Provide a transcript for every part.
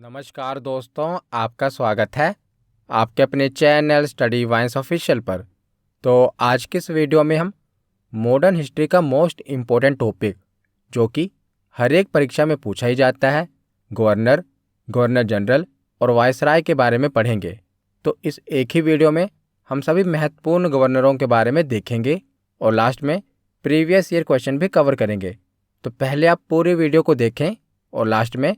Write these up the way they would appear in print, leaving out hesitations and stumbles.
नमस्कार दोस्तों, आपका स्वागत है आपके अपने चैनल स्टडी वाइन्स ऑफिशियल पर। तो आज की इस वीडियो में हम मॉडर्न हिस्ट्री का मोस्ट इम्पोर्टेंट टॉपिक, जो कि हर एक परीक्षा में पूछा ही जाता है, गवर्नर, गवर्नर जनरल और वायसराय के बारे में पढ़ेंगे। तो इस एक ही वीडियो में हम सभी महत्वपूर्ण गवर्नरों के बारे में देखेंगे और लास्ट में प्रीवियस ईयर क्वेश्चन भी कवर करेंगे। तो पहले आप पूरी वीडियो को देखें और लास्ट में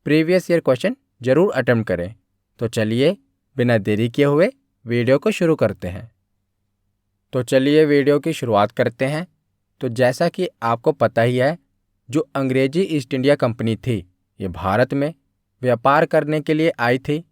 प्रीवियस ईयर क्वेश्चन जरूर अटेम्प्ट करें। तो चलिए बिना देरी किए हुए वीडियो को शुरू करते हैं। तो चलिए वीडियो की शुरुआत करते हैं। तो जैसा कि आपको पता ही है, जो अंग्रेजी ईस्ट इंडिया कंपनी थी, ये भारत में व्यापार करने के लिए आई थी।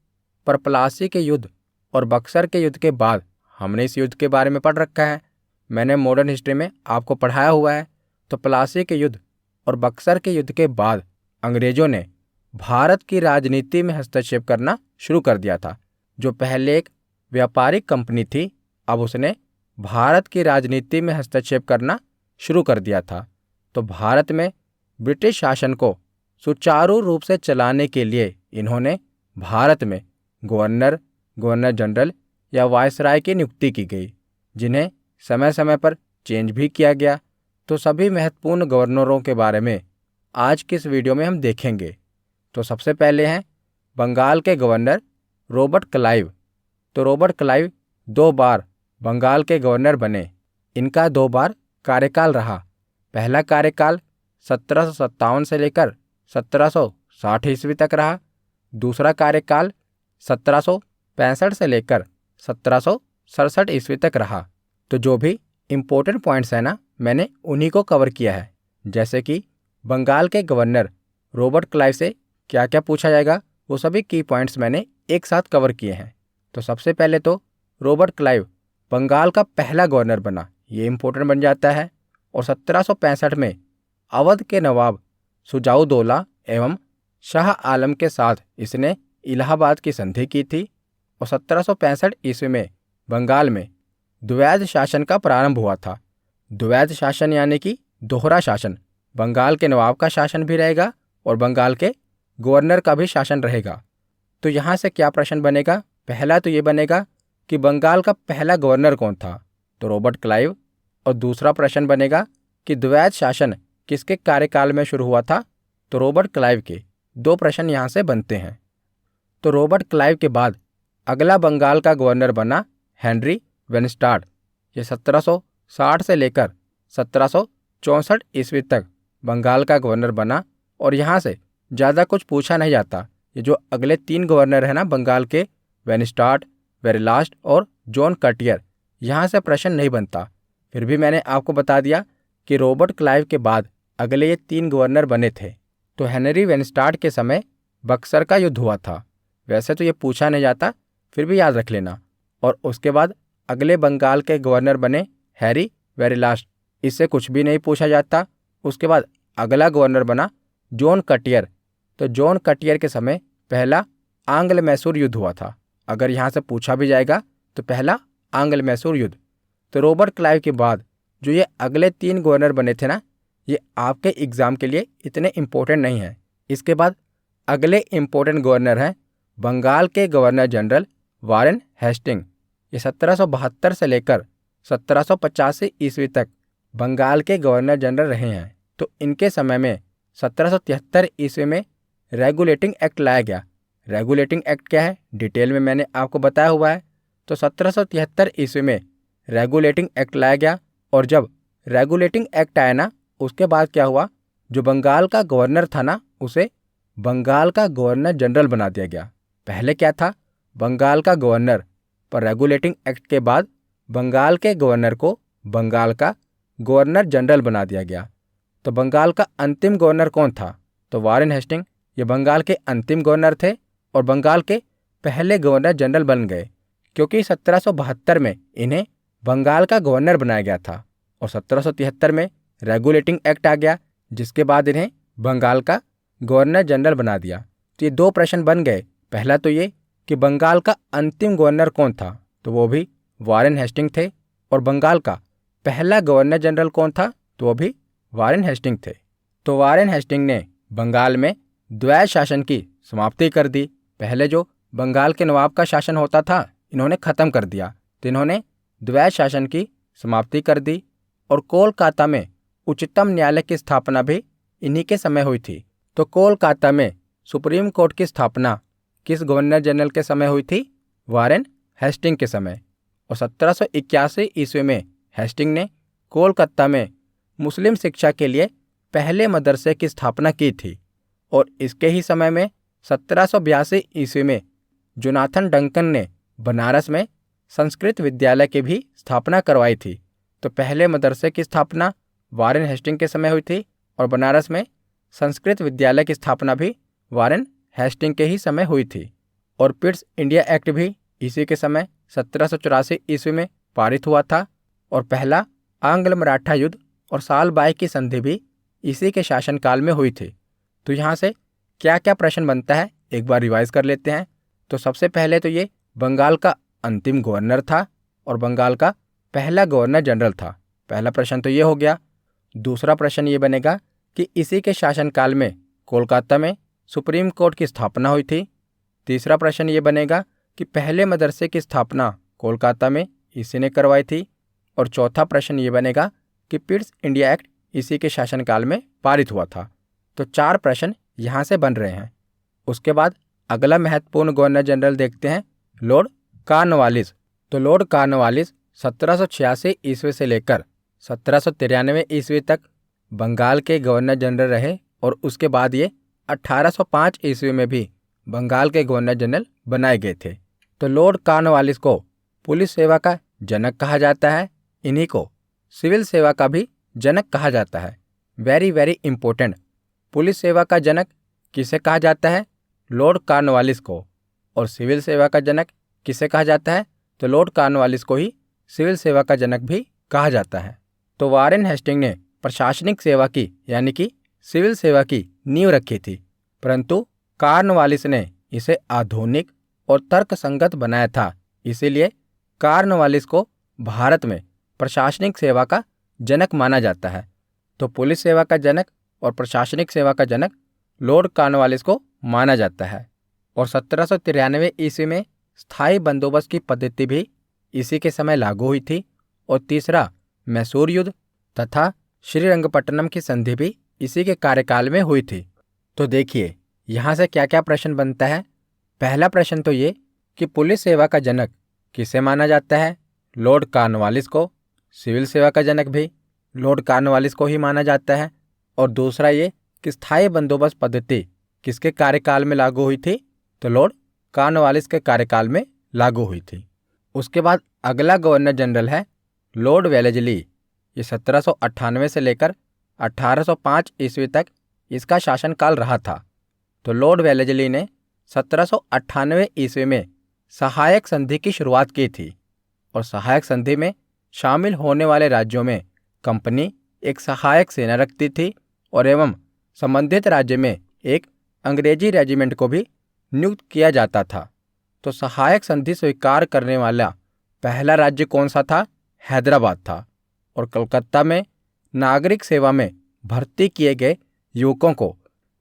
पर प्लासी के युद्ध और बक्सर के युद्ध के बाद हमने इस युद्ध के बारे में पढ़ रखा है, मैंने मॉडर्न हिस्ट्री में आपको पढ़ाया हुआ है। तो प्लासी के युद्ध और बक्सर के युद्ध के बाद अंग्रेजों ने भारत की राजनीति में हस्तक्षेप करना शुरू कर दिया था। जो पहले एक व्यापारिक कंपनी थी, अब उसने भारत की राजनीति में हस्तक्षेप करना शुरू कर दिया था। तो भारत में ब्रिटिश शासन को सुचारू रूप से चलाने के लिए इन्होंने भारत में गवर्नर, गवर्नर जनरल या वायसराय की नियुक्ति की गई, जिन्हें समय समय पर चेंज भी किया गया। तो सभी महत्वपूर्ण गवर्नरों के बारे में आज की इस वीडियो में हम देखेंगे। तो सबसे पहले हैं बंगाल के गवर्नर रॉबर्ट क्लाइव। तो रॉबर्ट क्लाइव 2 बार बंगाल के गवर्नर बने। इनका 2 बार कार्यकाल रहा। पहला कार्यकाल 1757 से लेकर 1760 ईस्वी तक रहा। दूसरा कार्यकाल 1765 से लेकर 1767 ईस्वी तक रहा। तो जो भी इम्पोर्टेंट पॉइंट्स हैं ना, मैंने उन्हीं को कवर किया है। जैसे कि बंगाल के गवर्नर रॉबर्ट क्लाइव से क्या क्या पूछा जाएगा, वो सभी की पॉइंट्स मैंने एक साथ कवर किए हैं। तो सबसे पहले तो रॉबर्ट क्लाइव बंगाल का पहला गवर्नर बना, ये इंपॉर्टेंट बन जाता है। और 1765 में अवध के नवाब शुजाउद्दौला एवं शाह आलम के साथ इसने इलाहाबाद की संधि की थी। और 1765 ईस्वी में बंगाल में द्वैध शासन का प्रारंभ हुआ था। द्वैध शासन यानी कि दोहरा शासन, बंगाल के नवाब का शासन भी रहेगा और बंगाल के गवर्नर का भी शासन रहेगा। तो यहाँ से क्या प्रश्न बनेगा? पहला तो ये बनेगा कि बंगाल का पहला गवर्नर कौन था? तो रॉबर्ट क्लाइव। और दूसरा प्रश्न बनेगा कि द्वैध शासन किसके कार्यकाल में शुरू हुआ था? तो रॉबर्ट क्लाइव के। 2 प्रश्न यहाँ से बनते हैं। तो रॉबर्ट क्लाइव के बाद अगला बंगाल का गवर्नर बना हेनरी वेनस्टाड। ये 1760 से लेकर 1764 ईस्वी तक बंगाल का गवर्नर बना। और यहाँ से ज़्यादा कुछ पूछा नहीं जाता। ये जो अगले 3 गवर्नर हैं ना बंगाल के, वेनस्टाड, वेरीलास्ट और जॉन कटियर, यहाँ से प्रश्न नहीं बनता। फिर भी मैंने आपको बता दिया कि रॉबर्ट क्लाइव के बाद अगले ये 3 गवर्नर बने थे। तो हेनरी वेनस्टाड के समय बक्सर का युद्ध हुआ था। वैसे तो ये पूछा नहीं जाता, फिर भी याद रख लेना। और उसके बाद अगले बंगाल के गवर्नर बने हैरी वेरीलास्ट, इससे कुछ भी नहीं पूछा जाता। उसके बाद अगला गवर्नर बना जॉन कटियर। तो जॉन कटियर के समय पहला आंग्ल मैसूर युद्ध हुआ था। अगर यहाँ से पूछा भी जाएगा तो पहला आंग्ल मैसूर युद्ध। तो रॉबर्ट क्लाइव के बाद जो ये अगले 3 गवर्नर बने थे ना, ये आपके एग्जाम के लिए इतने इम्पोर्टेंट नहीं हैं। इसके बाद अगले इम्पोर्टेंट गवर्नर हैं बंगाल के गवर्नर जनरल वारेन हेस्टिंग। ये 1772 से लेकर 1785 ईस्वी तक बंगाल के गवर्नर जनरल रहे हैं। तो इनके समय में 1773 ईस्वी में रेगुलेटिंग एक्ट लाया गया। रेगुलेटिंग एक्ट क्या है, डिटेल में मैंने आपको बताया हुआ है। तो 1773 ईस्वी में रेगुलेटिंग एक्ट लाया गया। और जब रेगुलेटिंग एक्ट आया ना, उसके बाद क्या हुआ, जो बंगाल का गवर्नर था ना, उसे बंगाल का गवर्नर जनरल बना दिया गया। पहले क्या था, बंगाल का गवर्नर, पर रेगुलेटिंग एक्ट के बाद बंगाल के गवर्नर को बंगाल का गवर्नर जनरल बना दिया गया। तो बंगाल का अंतिम गवर्नर कौन था? तो वारेन हेस्टिंग। ये बंगाल के अंतिम गवर्नर थे और बंगाल के पहले गवर्नर जनरल बन गए, क्योंकि 1772 में इन्हें बंगाल का गवर्नर बनाया गया था। और 1773 में रेगुलेटिंग एक्ट आ गया, जिसके बाद इन्हें बंगाल का गवर्नर जनरल बना दिया। तो ये 2 प्रश्न बन गए। पहला तो ये कि बंगाल का अंतिम गवर्नर कौन था? तो वो भी वारेन हेस्टिंग थे। और बंगाल का पहला गवर्नर जनरल कौन था? तो वो भी वारेन हेस्टिंग थे। तो वारेन हेस्टिंग ने बंगाल में द्वैध शासन की समाप्ति कर दी। पहले जो बंगाल के नवाब का शासन होता था, इन्होंने ख़त्म कर दिया। तो इन्होंने द्वैत शासन की समाप्ति कर दी। और कोलकाता में उच्चतम न्यायालय की स्थापना भी इन्हीं के समय हुई थी। तो कोलकाता में सुप्रीम कोर्ट की स्थापना किस गवर्नर जनरल के समय हुई थी? वारेन हेस्टिंग के समय। और 1781 ईस्वी में हेस्टिंग ने कोलकाता में मुस्लिम शिक्षा के लिए पहले मदरसे की स्थापना की थी। और इसके ही समय में 1782 ईस्वी में जोनाथन डंकन ने बनारस में संस्कृत विद्यालय की भी स्थापना करवाई थी। तो पहले मदरसे की स्थापना वारेन हेस्टिंग के समय हुई थी और बनारस में संस्कृत विद्यालय की स्थापना भी वारेन हेस्टिंग के ही समय हुई थी। और पिट्स इंडिया एक्ट भी इसी के समय 1784 ईस्वी में पारित हुआ था। और पहला आंग्ल मराठा युद्ध और साल बाई की संधि भी इसी के शासनकाल में हुई थी। तो यहाँ से क्या क्या प्रश्न बनता है एक बार रिवाइज कर लेते हैं। तो सबसे पहले तो ये बंगाल का अंतिम गवर्नर था और बंगाल का पहला गवर्नर जनरल था। पहला प्रश्न तो ये हो गया। दूसरा प्रश्न ये बनेगा कि इसी के शासनकाल में कोलकाता में सुप्रीम कोर्ट की स्थापना हुई थी। तीसरा प्रश्न ये बनेगा कि पहले मदरसे की स्थापना कोलकाता में इसी ने करवाई थी। और चौथा प्रश्न ये बनेगा कि पिट्स इंडिया एक्ट इसी के शासनकाल में पारित हुआ था। तो 4 प्रश्न यहाँ से बन रहे हैं। उसके बाद अगला महत्वपूर्ण गवर्नर जनरल देखते हैं, लॉर्ड कॉर्नवालिस। तो लॉर्ड कॉर्नवालिस 1786 ईस्वी से लेकर 1793 ईस्वी तक बंगाल के गवर्नर जनरल रहे। और उसके बाद ये 1805 ईस्वी में भी बंगाल के गवर्नर जनरल बनाए गए थे। तो लॉर्ड कॉर्नवालिस को पुलिस सेवा का जनक कहा जाता है। इन्हीं को सिविल सेवा का भी जनक कहा जाता है। वेरी वेरी इंपॉर्टेंट, पुलिस सेवा का जनक किसे कहा जाता है? लॉर्ड कॉर्नवालिस को। और सिविल सेवा का जनक किसे कहा जाता है? तो लॉर्ड कॉर्नवालिस को ही सिविल सेवा का जनक भी कहा जाता है। तो वारेन हेस्टिंग ने प्रशासनिक सेवा की यानी कि सिविल सेवा की नींव रखी थी, परंतु कॉर्नवालिस ने इसे आधुनिक और तर्कसंगत बनाया था। इसीलिए कॉर्नवालिस को भारत में प्रशासनिक सेवा का जनक माना जाता है। तो पुलिस सेवा का जनक और प्रशासनिक सेवा का जनक लॉर्ड कॉर्नवालिस को माना जाता है। और 1793 ईस्वी में स्थायी बंदोबस्त की पद्धति भी इसी के समय लागू हुई थी। और तीसरा मैसूर युद्ध तथा श्रीरंगपट्टनम की संधि भी इसी के कार्यकाल में हुई थी। तो देखिए यहाँ से क्या क्या प्रश्न बनता है। पहला प्रश्न तो ये कि पुलिस सेवा का जनक किसे माना जाता है? लॉर्ड कॉर्नवालिस को। सिविल सेवा का जनक भी लॉर्ड कॉर्नवालिस को ही माना जाता है। और दूसरा ये कि स्थायी बंदोबस्त पद्धति किसके कार्यकाल में लागू हुई थी? तो लॉर्ड कॉर्नवालिस के कार्यकाल में लागू हुई थी। उसके बाद अगला गवर्नर जनरल है लॉर्ड वेलेस्ली। ये 1798 से लेकर 1805 ईस्वी तक इसका शासनकाल रहा था। तो लॉर्ड वेलेस्ली ने 1798 ईस्वी में सहायक संधि की शुरुआत की थी। और सहायक संधि में शामिल होने वाले राज्यों में कंपनी एक सहायक सेना रखती थी और एवं संबंधित राज्य में एक अंग्रेजी रेजिमेंट को भी नियुक्त किया जाता था। तो सहायक संधि स्वीकार करने वाला पहला राज्य कौन सा था? हैदराबाद था। और कलकत्ता में नागरिक सेवा में भर्ती किए गए युवकों को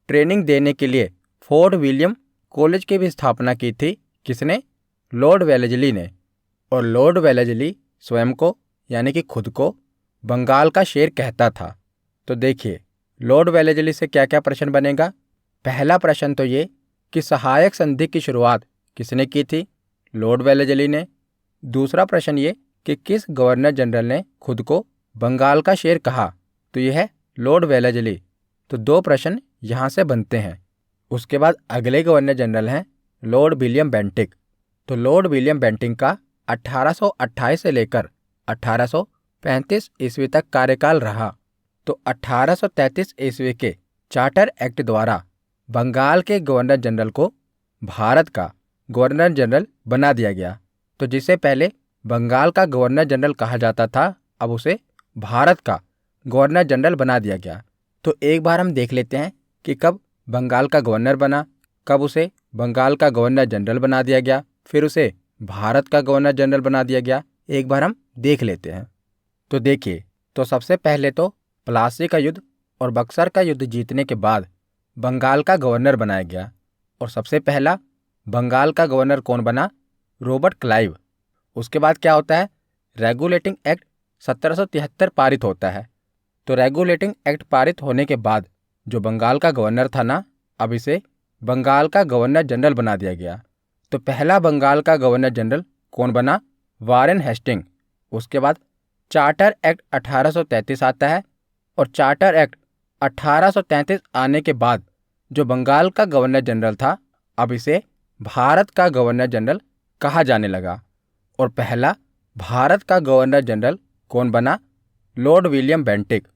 ट्रेनिंग देने के लिए फोर्ट विलियम कॉलेज की भी स्थापना की थी। किसने? लॉर्ड वेलेस्ली ने। और लॉर्ड वेलेस्ली स्वयं को यानी कि खुद को बंगाल का शेर कहता था। तो देखिए लॉर्ड वेलेस्ली से क्या क्या प्रश्न बनेगा। पहला प्रश्न तो ये कि सहायक संधि की शुरुआत किसने की थी? लॉर्ड वेलेस्ली ने। दूसरा प्रश्न ये कि किस गवर्नर जनरल ने खुद को बंगाल का शेर कहा? तो यह है लॉर्ड वेलेस्ली। तो 2 प्रश्न यहाँ से बनते हैं। उसके बाद अगले गवर्नर जनरल हैं लॉर्ड विलियम बेंटिक। तो लॉर्ड विलियम बेंटिक का 1828 से लेकर 1835 ईस्वी तक कार्यकाल रहा। तो 1833 ईस्वी के चार्टर एक्ट द्वारा बंगाल के गवर्नर जनरल को भारत का गवर्नर जनरल बना दिया गया। तो जिसे पहले बंगाल का गवर्नर जनरल कहा जाता था, अब उसे भारत का गवर्नर जनरल बना दिया गया। तो एक बार हम देख लेते हैं कि कब बंगाल का गवर्नर बना, कब उसे बंगाल का गवर्नर जनरल बना दिया गया, फिर उसे भारत का गवर्नर जनरल बना दिया गया। एक बार हम देख लेते हैं। तो देखिए, तो सबसे पहले तो प्लासी का युद्ध और बक्सर का युद्ध जीतने के बाद बंगाल का गवर्नर बनाया गया। और सबसे पहला बंगाल का गवर्नर कौन बना? Robert Clive. उसके बाद क्या होता है? रेगुलेटिंग एक्ट 1773 पारित होता है। तो रेगुलेटिंग एक्ट पारित होने के बाद जो बंगाल का गवर्नर था ना, अब इसे बंगाल का गवर्नर जनरल बना दिया गया। तो पहला बंगाल का गवर्नर जनरल कौन बना? Warren Hastings. उसके बाद चार्टर एक्ट 1833 आता है और चार्टर एक्ट 1833 आने के बाद जो बंगाल का गवर्नर जनरल था, अब इसे भारत का गवर्नर जनरल कहा जाने लगा। और पहला भारत का गवर्नर जनरल कौन बना? Lord William Bentinck.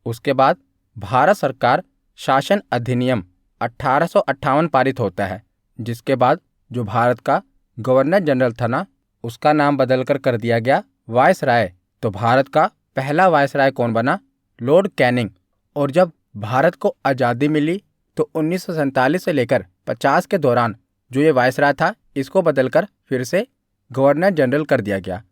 उसके बाद भारत सरकार शासन अधिनियम 1858 पारित होता है, जिसके बाद जो भारत का गवर्नर जनरल था ना, उसका नाम बदलकर कर दिया गया वायसराय। तो भारत का पहला वायसराय कौन बना? Lord Canning. और जब भारत को आज़ादी मिली तो 1947 से लेकर 50 के दौरान जो ये वायसराय था, इसको बदलकर फिर से गवर्नर जनरल कर दिया गया।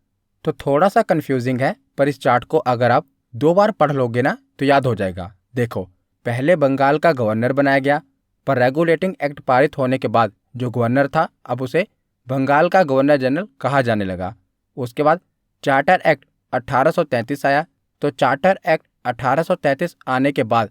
तो थोड़ा सा कंफ्यूजिंग है, पर इस चार्ट को अगर आप 2 बार पढ़ लोगे ना तो याद हो जाएगा। देखो, पहले बंगाल का गवर्नर बनाया गया, पर रेगुलेटिंग एक्ट पारित होने के बाद जो गवर्नर था, अब उसे बंगाल का गवर्नर जनरल कहा जाने लगा। उसके बाद चार्टर एक्ट 1833 आया। तो चार्टर एक्ट 1833 आने के बाद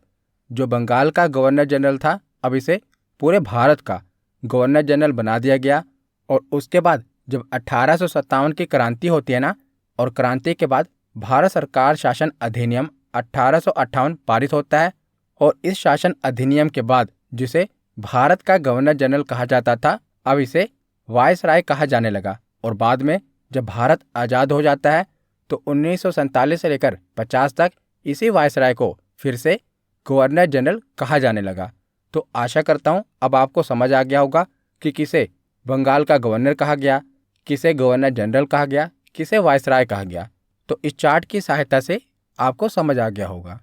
जो बंगाल का गवर्नर जनरल था, अब इसे पूरे भारत का गवर्नर जनरल बना दिया गया। और उसके बाद जब 1857 की क्रांति होती है ना, और क्रांति के बाद भारत सरकार शासन अधिनियम 1858 पारित होता है। और इस शासन अधिनियम के बाद जिसे भारत का गवर्नर जनरल कहा जाता था, अब इसे वायसराय कहा जाने लगा। और बाद में जब भारत आज़ाद हो जाता है तो 1947 से लेकर 50 तक इसी वायसराय को फिर से गवर्नर जनरल कहा जाने लगा। तो आशा करता हूँ अब आपको समझ आ गया होगा कि किसे बंगाल का गवर्नर कहा गया, किसे गवर्नर जनरल कहा गया, किसे वायसराय कहा गया। तो इस चार्ट की सहायता से आपको समझ आ गया होगा।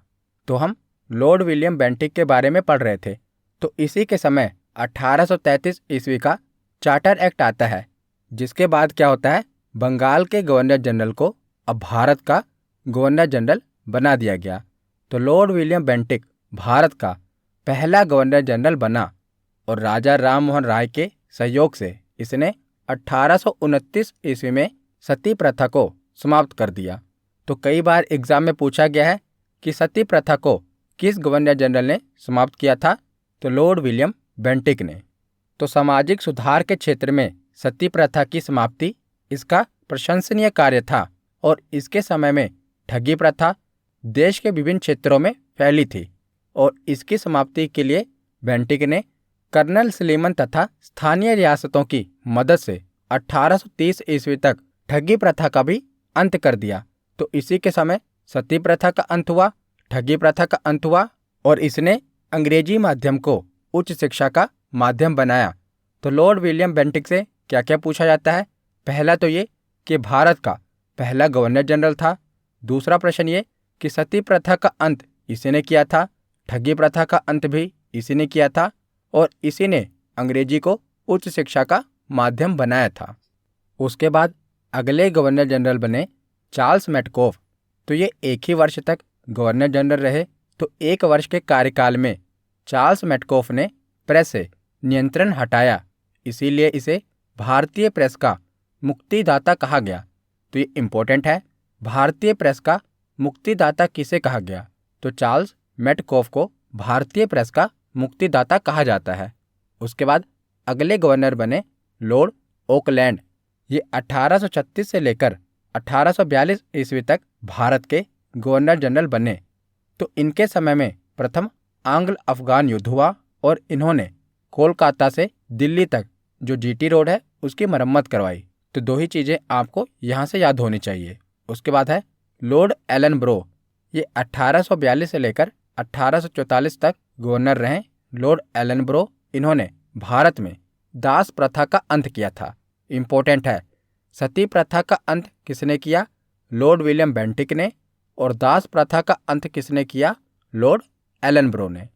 तो हम लॉर्ड विलियम बेंटिक के बारे में पढ़ रहे थे। तो इसी के समय 1833 ईस्वी का चार्टर एक्ट आता है, जिसके बाद क्या होता है? बंगाल के गवर्नर जनरल को अब भारत का गवर्नर जनरल बना दिया गया। तो लॉर्ड विलियम बेंटिक भारत का पहला गवर्नर जनरल बना और राजा राम मोहन राय के सहयोग से इसने 1829 ईस्वी में सती प्रथा को समाप्त कर दिया। तो कई बार एग्जाम में पूछा गया है कि सती प्रथा को किस गवर्नर जनरल ने समाप्त किया था? तो लॉर्ड विलियम बेंटिक ने। तो सामाजिक सुधार के क्षेत्र में सती प्रथा की समाप्ति इसका प्रशंसनीय कार्य था। और इसके समय में ठगी प्रथा देश के विभिन्न क्षेत्रों में फैली थी और इसकी समाप्ति के लिए बेंटिक ने कर्नल सलीमन तथा स्थानीय रियासतों की मदद से 1830 ईस्वी तक ठगी प्रथा का भी अंत कर दिया। तो इसी के समय सती प्रथा का अंत हुआ, ठगी प्रथा का अंत हुआ और इसने अंग्रेजी माध्यम को उच्च शिक्षा का माध्यम बनाया। तो लॉर्ड विलियम बेंटिक से क्या क्या पूछा जाता है? पहला तो ये कि भारत का पहला गवर्नर जनरल था। दूसरा प्रश्न ये कि सती प्रथा का अंत इसी ने किया था, ठगी प्रथा का अंत भी इसी ने किया था और इसी ने अंग्रेजी को उच्च शिक्षा का माध्यम बनाया था। उसके बाद अगले गवर्नर जनरल बने चार्ल्स मैटकॉफ। तो ये एक ही वर्ष तक गवर्नर जनरल रहे। तो 1 वर्ष के कार्यकाल में चार्ल्स मैटकॉफ ने प्रेस से नियंत्रण हटाया, इसीलिए इसे भारतीय प्रेस का मुक्तिदाता कहा गया। तो ये इम्पोर्टेंट है, भारतीय प्रेस का मुक्तिदाता किसे कहा गया? तो चार्ल्स मैटकॉफ को भारतीय प्रेस का मुक्तिदाता कहा जाता है। उसके बाद अगले गवर्नर बने लॉर्ड ओकलैंड। ये 1836 से लेकर 1842 ईस्वी तक भारत के गवर्नर जनरल बने। तो इनके समय में प्रथम आंग्ल अफगान युद्ध हुआ और इन्होंने कोलकाता से दिल्ली तक जो जीटी रोड है उसकी मरम्मत करवाई। तो 2 ही चीज़ें आपको यहाँ से याद होनी चाहिए। उसके बाद है लॉर्ड एलनब्रो। ये 1842 से लेकर 1844 तक गवर्नर रहे लॉर्ड एलनब्रो। इन्होंने भारत में दास प्रथा का अंत किया था। इम्पोर्टेंट है, सती प्रथा का अंत किसने किया? लॉर्ड विलियम बेंटिक ने। और दास प्रथा का अंत किसने किया? लॉर्ड एलनब्रो ने।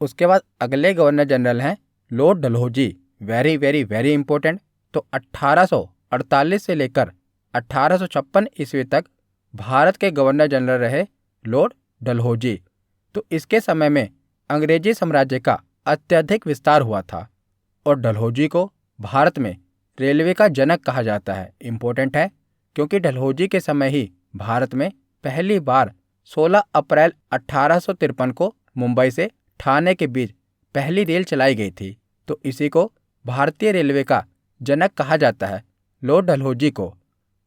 उसके बाद अगले गवर्नर जनरल हैं Lord Dalhousie. Very very very important. तो 1848 से लेकर 1856 ईस्वी तक भारत के गवर्नर जनरल रहे लॉर्ड डलहौजी। तो इसके समय में अंग्रेजी साम्राज्य का अत्यधिक विस्तार हुआ था और डलहौजी को भारत में रेलवे का जनक कहा जाता है। इम्पोर्टेंट है क्योंकि डलहौजी के समय ही भारत में पहली बार 16 अप्रैल 1853 को मुंबई से ठाणे के बीच पहली रेल चलाई गई थी। तो इसी को भारतीय रेलवे का जनक कहा जाता है, लॉर्ड डलहौजी को।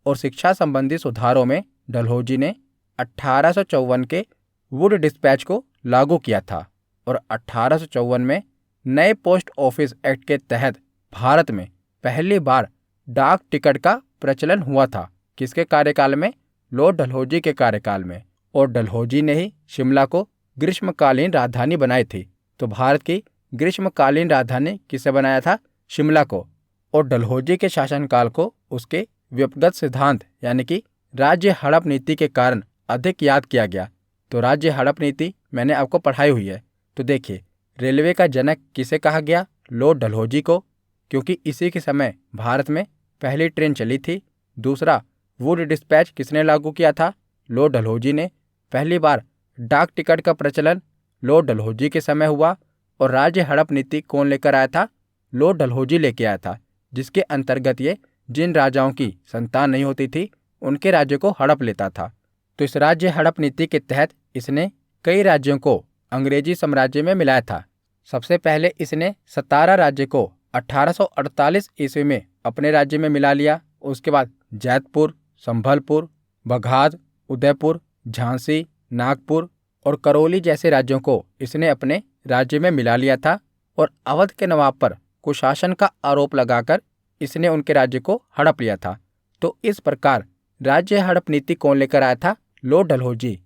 और शिक्षा संबंधी सुधारों में डलहौजी ने 1854 के वुड डिस्पैच को लागू किया था और 1854 में नए पोस्ट ऑफिस एक्ट के तहत भारत में पहली बार डाक टिकट का प्रचलन हुआ था। किसके कार्यकाल में? लॉर्ड डलहौजी के कार्यकाल में। और डलहौजी ने ही शिमला को ग्रीष्मकालीन राजधानी बनाई थी। तो भारत की ग्रीष्मकालीन राजधानी किसे बनाया था? शिमला को। और डलहौजी के शासनकाल को उसके व्यक्तिगत सिद्धांत यानी कि राज्य हड़प नीति के कारण अधिक याद किया गया। तो राज्य हड़प नीति मैंने आपको पढ़ाई हुई है। तो देखिए, रेलवे का जनक किसे कहा गया? लॉर्ड डलहौजी को, क्योंकि इसी के समय भारत में पहली ट्रेन चली थी। दूसरा, वुड डिस्पैच किसने लागू किया था? लॉर्ड डलहौजी ने। पहली बार डाक टिकट का प्रचलन लॉर्ड डलहौजी के समय हुआ। और राज्य हड़प नीति कौन लेकर आया था? लॉर्ड डलहौजी लेके आया था, जिसके अंतर्गत ये जिन राजाओं की संतान नहीं होती थी उनके राज्य को हड़प लेता था। तो इस राज्य हड़प नीति के तहत इसने कई राज्यों को अंग्रेजी साम्राज्य में मिलाया था। सबसे पहले इसने 17 राज्य को 1848 ईस्वी में अपने राज्य में मिला लिया। उसके बाद जैतपुर, संभलपुर, बघाद, उदयपुर, झांसी, नागपुर और करौली जैसे राज्यों को इसने अपने राज्य में मिला लिया था। और अवध के नवाब पर कुशासन का आरोप लगाकर इसने उनके राज्य को हड़प लिया था। तो इस प्रकार राज्य हड़प नीति कौन लेकर आया था? लॉर्ड डलहौजी।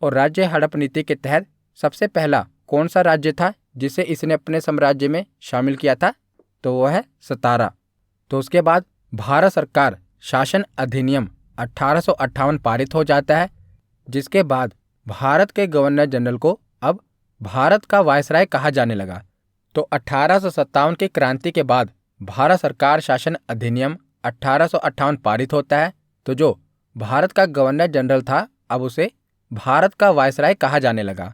और राज्य हड़प नीति के तहत सबसे पहला कौन सा राज्य था जिसे इसने अपने साम्राज्य में शामिल किया था? तो वो है 17। तो उसके बाद भारत सरकार शासन अधिनियम 1858 पारित हो जाता है, जिसके बाद भारत के गवर्नर जनरल को अब भारत का वायसराय कहा जाने लगा। तो 1857 की क्रांति के बाद भारत सरकार शासन अधिनियम 1858 पारित होता है। तो जो भारत का गवर्नर जनरल था अब उसे भारत का वायसराय कहा जाने लगा।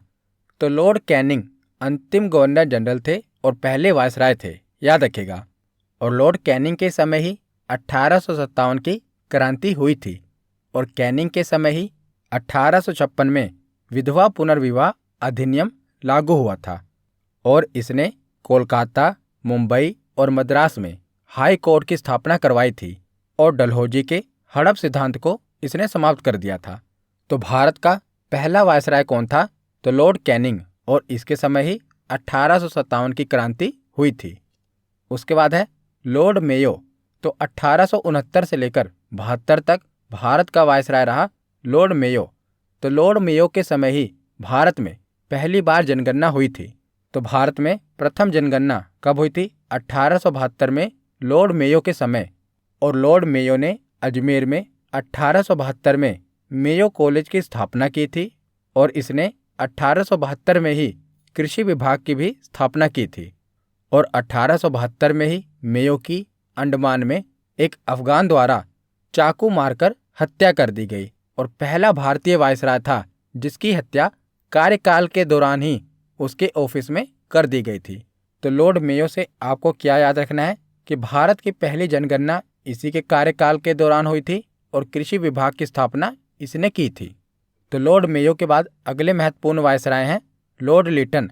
तो लॉर्ड कैनिंग अंतिम गवर्नर जनरल थे और पहले वायसराय थे, याद रखिएगा। और लॉर्ड कैनिंग के समय ही 1857 की क्रांति हुई थी। और कैनिंग के समय ही 1856 में विधवा पुनर्विवाह अधिनियम लागू हुआ था। और इसने कोलकाता, मुंबई और मद्रास में हाई कोर्ट की स्थापना करवाई थी। और डलहौजी के हड़प सिद्धांत को इसने समाप्त कर दिया था। तो भारत का पहला वायसराय कौन था? तो लॉर्ड कैनिंग। और इसके समय ही 1857 की क्रांति हुई थी। उसके बाद है लॉर्ड मेयो। तो 1869 से लेकर 72 तक भारत का वायसराय रहा लॉर्ड मेयो। तो लॉर्ड मेयो के समय ही भारत में पहली बार जनगणना हुई थी। तो भारत में प्रथम जनगणना कब हुई थी? 1872 में लॉर्ड मेयो के समय। और लॉर्ड मेयो ने अजमेर में 1872 में मेयो कॉलेज की स्थापना की थी। और इसने 1872 में ही कृषि विभाग की भी स्थापना की थी। और 1872 में ही मेयो की अंडमान में एक अफगान द्वारा चाकू मारकर हत्या कर दी गई और पहला भारतीय वायसराय था जिसकी हत्या कार्यकाल के दौरान ही उसके ऑफिस में कर दी गई थी। तो लॉर्ड मेयो से आपको क्या याद रखना है कि भारत की पहली जनगणना इसी के कार्यकाल के दौरान हुई थी और कृषि विभाग की स्थापना इसने की थी। तो लॉर्ड मेयो के बाद अगले महत्वपूर्ण वायसराय हैं लॉर्ड लिटन।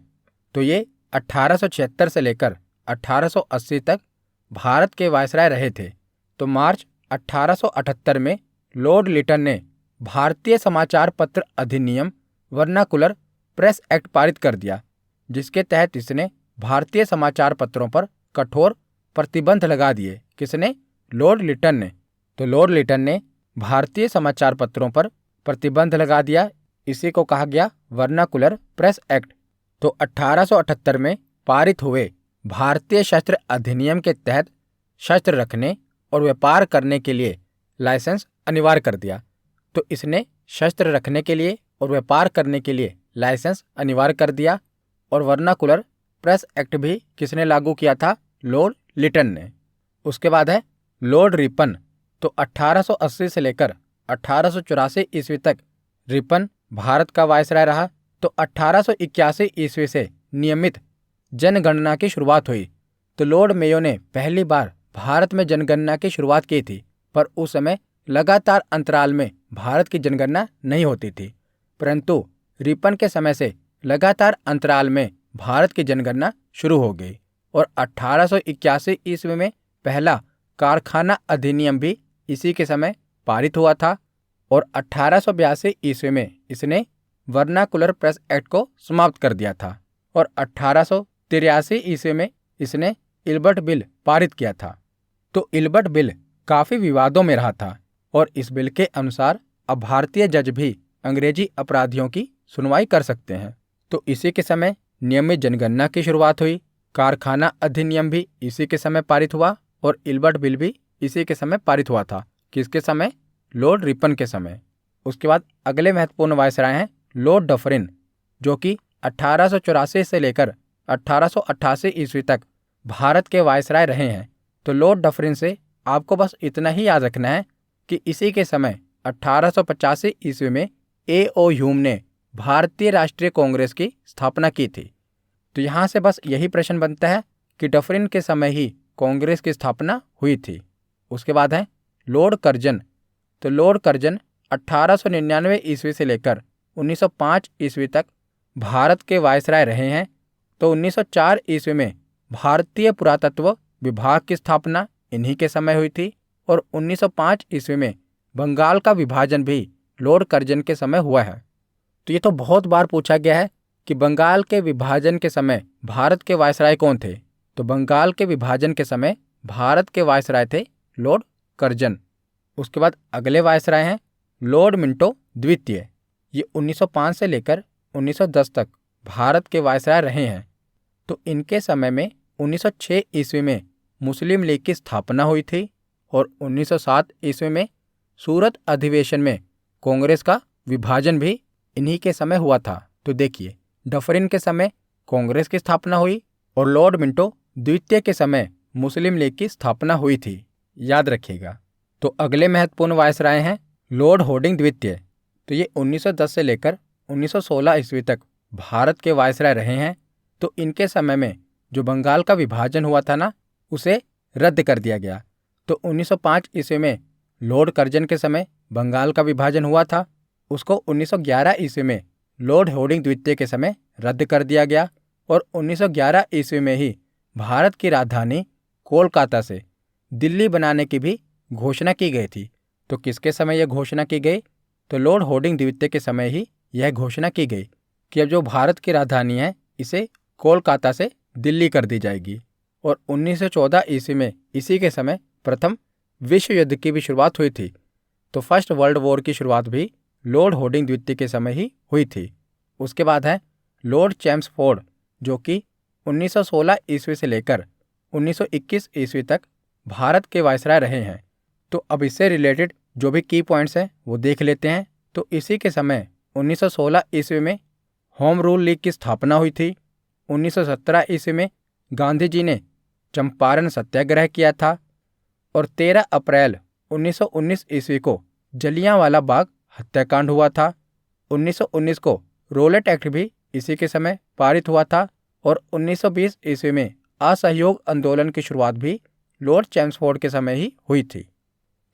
तो ये 1876 से लेकर 1880 तक भारत के वायसराय रहे थे। तो मार्च 1878 में लॉर्ड लिटन ने भारतीय समाचार पत्र अधिनियम वर्नाकुलर प्रेस एक्ट पारित कर दिया, जिसके तहत इसने भारतीय समाचार पत्रों पर कठोर प्रतिबंध लगा दिए। किसने? लॉर्ड लिटन ने। तो लॉर्ड लिटन ने भारतीय समाचार पत्रों पर प्रतिबंध लगा दिया। इसी को कहा गया वर्नाकुलर प्रेस एक्ट। तो 1878 में पारित हुए भारतीय शस्त्र अधिनियम के तहत शस्त्र रखने और व्यापार करने के लिए लाइसेंस अनिवार्य कर दिया। तो इसने शस्त्र रखने के लिए और व्यापार करने के लिए लाइसेंस अनिवार्य कर दिया। और वर्नाकुलर प्रेस एक्ट भी किसने लागू किया था? लॉर्ड लिटन ने। उसके बाद है लॉर्ड रिपन। तो 1880 से लेकर 1884 ईस्वी तक रिपन भारत का वायसराय रहा। तो 1881 ईस्वी से नियमित जनगणना की शुरुआत हुई। तो लॉर्ड मेयो ने पहली बार भारत में जनगणना की शुरुआत की थी, पर उस समय लगातार अंतराल में भारत की जनगणना नहीं होती थी। परंतु रिपन के समय से लगातार अंतराल में भारत की जनगणना शुरू हो गई और 1881 ईस्वी में पहला कारखाना अधिनियम भी इसी के समय पारित हुआ था और 1882 ईस्वी में इसने वर्नाकुलर प्रेस एक्ट को समाप्त कर दिया था और 1883 ईस्वी में इसने इल्बर्ट बिल पारित किया था। तो इल्बर्ट बिल काफी विवादों में रहा था और इस बिल के अनुसार अब भारतीय जज भी अंग्रेजी अपराधियों की सुनवाई कर सकते हैं। तो इसी के समय नियमित जनगणना की शुरुआत हुई, कारखाना अधिनियम भी इसी के समय पारित हुआ और इल्बर्ट बिल भी इसी के समय पारित हुआ था। किसके समय? लॉर्ड रिपन के समय। उसके बाद अगले महत्वपूर्ण वायसराय हैं लॉर्ड डफरिन, जो कि 1884 से लेकर 1888 ईस्वी तक भारत के वायसराय रहे हैं। तो लॉर्ड डफरिन से आपको बस इतना ही याद रखना है कि इसी के समय 1885 ईस्वी में A.O. ह्यूम ने भारतीय राष्ट्रीय कांग्रेस की स्थापना की थी। तो यहाँ से बस यही प्रश्न बनता है कि डफरिन के समय ही कांग्रेस की स्थापना हुई थी। उसके बाद है लॉर्ड कर्जन। तो लॉर्ड कर्जन 1899 ईस्वी से लेकर 1905 ईस्वी तक भारत के वायसराय रहे हैं। तो 1904 ईस्वी में भारतीय पुरातत्व विभाग की स्थापना इन्हीं के समय हुई थी और 1905 ईस्वी में बंगाल का विभाजन भी लॉर्ड कर्जन के समय हुआ है। तो ये तो बहुत बार पूछा गया है कि बंगाल के विभाजन के समय भारत के वायसराय कौन थे। तो बंगाल के विभाजन के समय भारत के वायसराय थे लॉर्ड कर्जन। उसके बाद अगले वायसराय हैं लॉर्ड मिंटो द्वितीय। ये 1905 से लेकर 1910 तक भारत के वायसराय रहे हैं। तो इनके समय में 1906 ईस्वी में मुस्लिम लीग की स्थापना हुई थी और 1907 ईस्वी में सूरत अधिवेशन में कांग्रेस का विभाजन भी इन्हीं के समय हुआ था। तो देखिए, डफरिन के समय कांग्रेस की स्थापना हुई और लॉर्ड मिंटो द्वितीय के समय मुस्लिम लीग की स्थापना हुई थी, याद रखिएगा। तो अगले महत्वपूर्ण वायसराय हैं लॉर्ड होर्डिंग द्वितीय। तो ये 1910 से लेकर 1916 ईस्वी तक भारत के वायसराय रहे हैं। तो इनके समय में जो बंगाल का विभाजन हुआ था ना, उसे रद्द कर दिया गया। तो 1905 ईस्वी में लॉर्ड कर्जन के समय बंगाल का विभाजन हुआ था, उसको 1911 ईस्वी में लॉर्ड होर्डिंग द्वितीय के समय रद्द कर दिया गया और 1911 ईस्वी में ही भारत की राजधानी कोलकाता से दिल्ली बनाने की भी घोषणा की गई थी। तो किसके समय यह घोषणा की गई? तो लॉर्ड होर्डिंग द्वितीय के समय ही यह घोषणा की गई कि अब जो भारत की राजधानी है इसे कोलकाता से दिल्ली कर दी जाएगी। और 1914 ईस्वी में इसी के समय प्रथम विश्व युद्ध की भी शुरुआत हुई थी। तो फर्स्ट वर्ल्ड वॉर की शुरुआत भी लॉर्ड होर्डिंग द्वितीय के समय ही हुई थी। उसके बाद है लॉर्ड चैम्सफोर्ड, जो कि 1916 ईस्वी से लेकर 1921 ईस्वी तक भारत के वायसराय रहे हैं। तो अब इससे रिलेटेड जो भी की पॉइंट्स हैं वो देख लेते हैं। तो इसी के समय 1916 ईस्वी में होम रूल लीग की स्थापना हुई थी। 1917 ईस्वी में गांधी जी ने चंपारण सत्याग्रह किया था और 13 अप्रैल 1919 ईस्वी को जलियांवाला बाग हत्याकांड हुआ था। 1919 को रोलेट एक्ट भी इसी के समय पारित हुआ था और 1920 ईस्वी में असहयोग आंदोलन की शुरुआत भी लॉर्ड चैम्सफोर्ड के समय ही हुई थी।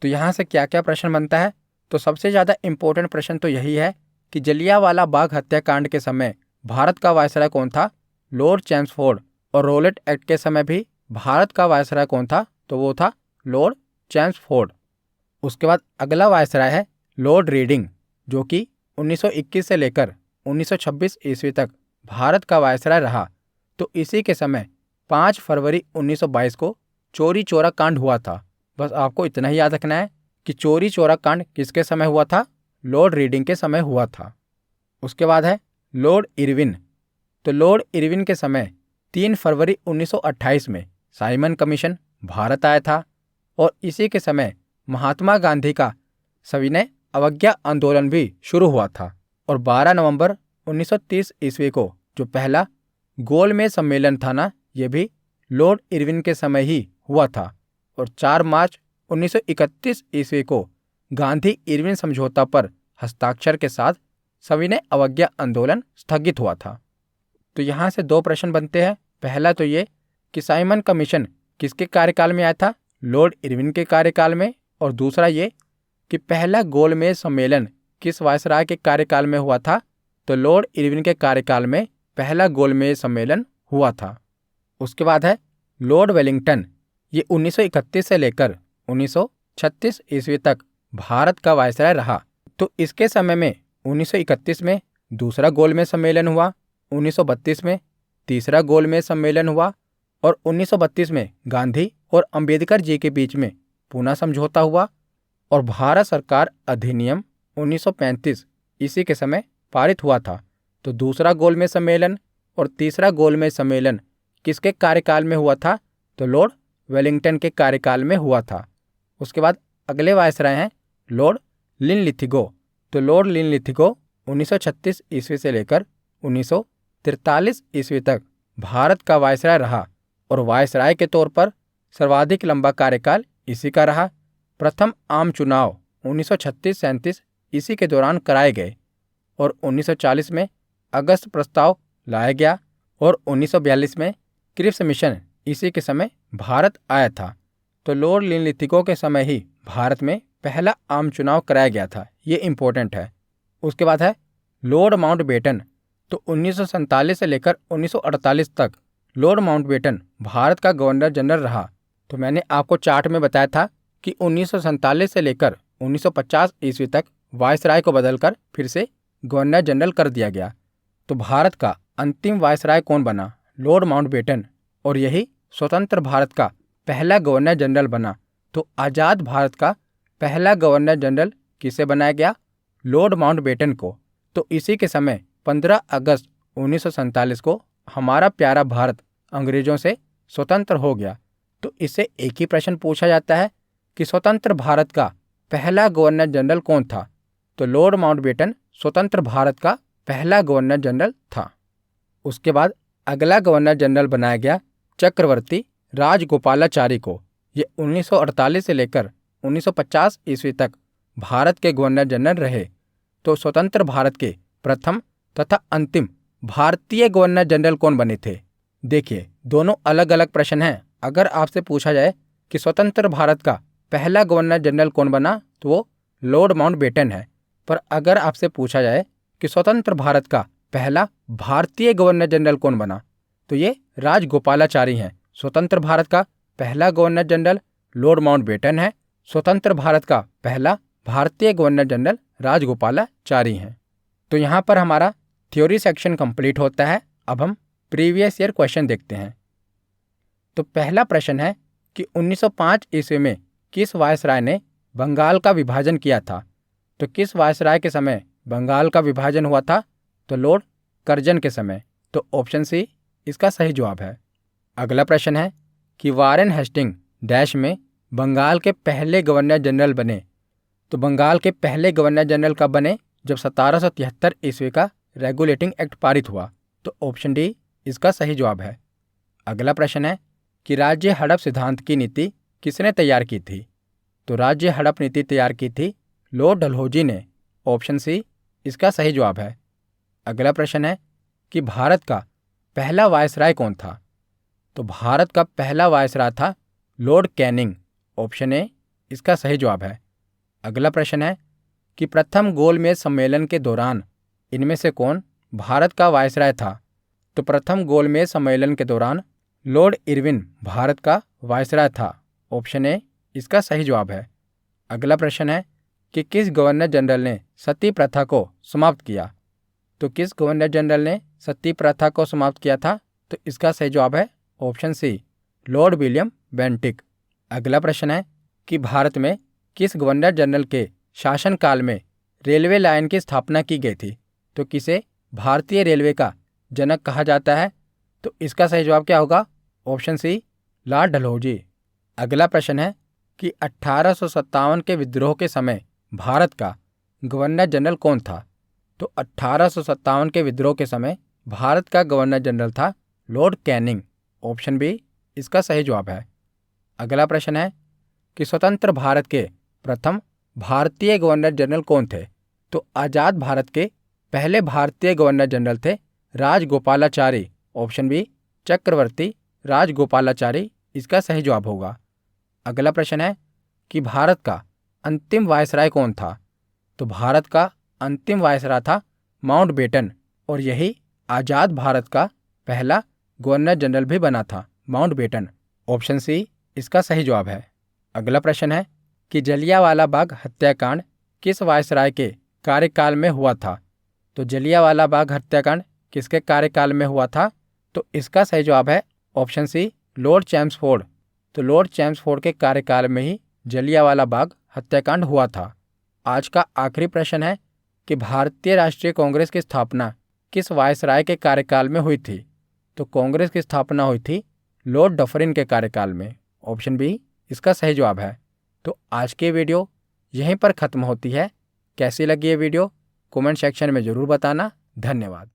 तो यहाँ से क्या क्या प्रश्न बनता है? तो सबसे ज़्यादा इम्पोर्टेंट प्रश्न तो यही है कि जलियांवाला बाग हत्याकांड के समय भारत का वायसराय कौन था? Lord Chelmsford. और रोलेट एक्ट के समय भी भारत का वायसराय कौन था? तो वो था लॉर्ड चैम्सफोर्ड। उसके बाद अगला वायसराय है लॉर्ड रीडिंग, जो कि 1921 से लेकर 1926 ईस्वी तक भारत का वायसराय रहा। तो इसी के समय 5 फरवरी 1922 को चोरी चौरा कांड हुआ था। बस आपको इतना ही याद रखना है कि चोरी चौरा कांड किसके समय हुआ था? लॉर्ड रीडिंग के समय हुआ था। उसके बाद है लॉर्ड इरविन। तो लॉर्ड इरविन के समय 3 फरवरी 1928 में साइमन कमीशन भारत आया था और इसी के समय महात्मा गांधी का सविनय अवज्ञा आंदोलन भी शुरू हुआ था और 12 नवंबर 1930 ईस्वी को जो पहला गोलमेज सम्मेलन था ना, ये भी लॉर्ड इरविन के समय ही हुआ था और 4 मार्च 1931 ईस्वी को गांधी इरविन समझौता पर हस्ताक्षर के साथ सविनय अवज्ञा आंदोलन स्थगित हुआ था। तो यहाँ से 2 प्रश्न बनते हैं। पहला तो ये कि साइमन कमीशन किसके कार्यकाल में आया था, लॉर्ड इरविन के कार्यकाल में। और दूसरा ये कि पहला गोलमेज सम्मेलन किस वायसराय के कार्यकाल में हुआ था, तो लॉर्ड इरविन के कार्यकाल में पहला गोलमेज सम्मेलन हुआ था। उसके बाद है लॉर्ड वेलिंगटन, ये 1931 से लेकर 1936 ईस्वी तक भारत का वायसराय रहा। तो इसके समय में 1931 में दूसरा गोलमेज सम्मेलन हुआ, 1932 में तीसरा गोलमेज सम्मेलन हुआ और 1932 में गांधी और अंबेडकर जी के बीच में पूना समझौता हुआ और भारत सरकार अधिनियम 1935 इसी के समय पारित हुआ था। तो दूसरा गोलमेज सम्मेलन और तीसरा गोलमेज सम्मेलन किसके कार्यकाल में हुआ था, तो लॉर्ड वेलिंगटन के कार्यकाल में हुआ था। उसके बाद अगले वायसराय हैं लॉर्ड लिनलिथिगो। तो लॉर्ड लिनलिथिगो 1936 ईस्वी से लेकर 1943 ईस्वी तक भारत का वायसराय रहा और वायसराय के तौर पर सर्वाधिक लंबा कार्यकाल इसी का रहा। प्रथम आम चुनाव 1936-37 इसी के दौरान कराए गए और 1940 में अगस्त प्रस्ताव लाया गया और 1942 में क्रिप्स मिशन इसी के समय भारत आया था। तो लॉर्ड लिनलिथिगो के समय ही भारत में पहला आम चुनाव कराया गया था, ये इम्पोर्टेंट है। उसके बाद है लॉर्ड माउंटबेटन। तो 1947 से लेकर 1948 तक लॉर्ड माउंटबेटन भारत का गवर्नर जनरल रहा। तो मैंने आपको चार्ट में बताया था कि 1947 से लेकर 1950 ईस्वी तक वायसराय को बदलकर फिर से गवर्नर जनरल कर दिया गया। तो भारत का अंतिम वायसराय कौन बना, लॉर्ड माउंटबेटन, और यही स्वतंत्र भारत का पहला गवर्नर जनरल बना। तो आज़ाद भारत का पहला गवर्नर जनरल किसे बनाया गया, लॉर्ड माउंटबेटन को। तो इसी के समय 15 अगस्त 1947 को हमारा प्यारा भारत अंग्रेजों से स्वतंत्र हो गया। तो इससे एक ही प्रश्न पूछा जाता है कि स्वतंत्र भारत का पहला गवर्नर जनरल कौन था, तो लॉर्ड माउंटबेटन स्वतंत्र भारत का पहला गवर्नर जनरल था। उसके बाद अगला गवर्नर जनरल बनाया गया चक्रवर्ती राजगोपालाचारी को। ये 1948 से लेकर 1950 ईस्वी तक भारत के गवर्नर जनरल रहे। तो स्वतंत्र भारत के प्रथम तथा अंतिम भारतीय गवर्नर जनरल कौन बने थे। देखिए, दोनों अलग अलग प्रश्न हैं। अगर आपसे पूछा जाए कि स्वतंत्र भारत का पहला गवर्नर जनरल कौन बना, तो वो लॉर्ड माउंटबेटन है। पर अगर आपसे पूछा जाए कि स्वतंत्र भारत का पहला भारतीय गवर्नर जनरल कौन बना, तो ये राजगोपालाचारी हैं। स्वतंत्र भारत का पहला गवर्नर जनरल लॉर्ड माउंटबेटन है, स्वतंत्र भारत का पहला भारतीय गवर्नर जनरल राजगोपालाचारी हैं। तो यहाँ पर हमारा थ्योरी सेक्शन कंप्लीट होता है। अब हम प्रीवियस ईयर क्वेश्चन देखते हैं। तो पहला प्रश्न है कि 1905 ईस्वी में किस वायसराय ने बंगाल का विभाजन किया था। तो किस वायसराय के समय बंगाल का विभाजन हुआ था, तो लॉर्ड कर्जन के समय। तो ऑप्शन सी इसका सही जवाब है। अगला प्रश्न है कि वारेन हेस्टिंग डैश में बंगाल के पहले गवर्नर जनरल बने। तो बंगाल के पहले गवर्नर जनरल कब बने, जब 1773 ईस्वी का रेगुलेटिंग एक्ट पारित हुआ। तो ऑप्शन डी इसका सही जवाब है। अगला प्रश्न है कि राज्य हड़प सिद्धांत की नीति किसने तैयार की थी। तो राज्य हड़प नीति तैयार की थी लॉर्ड डलहौजी ने। ऑप्शन सी इसका सही जवाब है। अगला प्रश्न है कि भारत का पहला वायसराय कौन था। तो भारत का पहला वायसराय था लॉर्ड कैनिंग। ऑप्शन ए इसका सही जवाब है। अगला प्रश्न है कि प्रथम गोलमेज सम्मेलन के दौरान इनमें से कौन भारत का वायसराय था। तो प्रथम गोलमेज सम्मेलन के दौरान लॉर्ड इरविन भारत का वायसराय था। ऑप्शन ए इसका सही जवाब है। अगला प्रश्न है कि किस गवर्नर जनरल ने सती प्रथा को समाप्त किया। तो किस गवर्नर जनरल ने सती प्रथा को समाप्त किया था, तो इसका सही जवाब है option C Lord William Bentinck. अगला प्रश्न है कि भारत में किस गवर्नर जनरल के शासनकाल में रेलवे लाइन की स्थापना की गई थी। तो किसे भारतीय रेलवे का जनक कहा जाता है, तो इसका सही जवाब क्या होगा, ऑप्शन सी लॉर्ड डलहौजी। अगला प्रश्न है कि 1857 के विद्रोह के समय भारत का गवर्नर जनरल कौन था। तो 1857 के विद्रोह के समय भारत का गवर्नर जनरल था लॉर्ड कैनिंग। ऑप्शन बी इसका सही जवाब है। अगला प्रश्न है कि स्वतंत्र भारत के प्रथम भारतीय गवर्नर जनरल कौन थे। तो आज़ाद भारत के पहले भारतीय गवर्नर जनरल थे राजगोपालाचारी। ऑप्शन बी चक्रवर्ती राजगोपालाचारी इसका सही जवाब होगा। अगला प्रश्न है कि भारत का अंतिम वायसराय कौन था? तो भारत का अंतिम वायसराय था माउंटबेटन और यही आज़ाद भारत का पहला गवर्नर जनरल भी बना था, माउंटबेटन। ऑप्शन सी इसका सही जवाब है। अगला प्रश्न है कि जलियांवाला बाग हत्याकांड किस वायसराय के कार्यकाल में हुआ था? तो जलियांवाला बाग हत्याकांड किसके कार्यकाल में हुआ था? तो इसका सही जवाब है ऑप्शन सी, लॉर्ड चैम्सफोर्ड। तो लॉर्ड चैम्सफोर्ड के कार्यकाल में ही जलियांवाला बाग हत्याकांड हुआ था। आज का आखिरी प्रश्न है कि भारतीय राष्ट्रीय कांग्रेस की स्थापना किस वायसराय के कार्यकाल में हुई थी? तो कांग्रेस की स्थापना हुई थी लॉर्ड डफरिन के कार्यकाल में। ऑप्शन बी इसका सही जवाब है। तो आज की वीडियो यहीं पर ख़त्म होती है। कैसी लगी ये वीडियो कमेंट सेक्शन में ज़रूर बताना। धन्यवाद।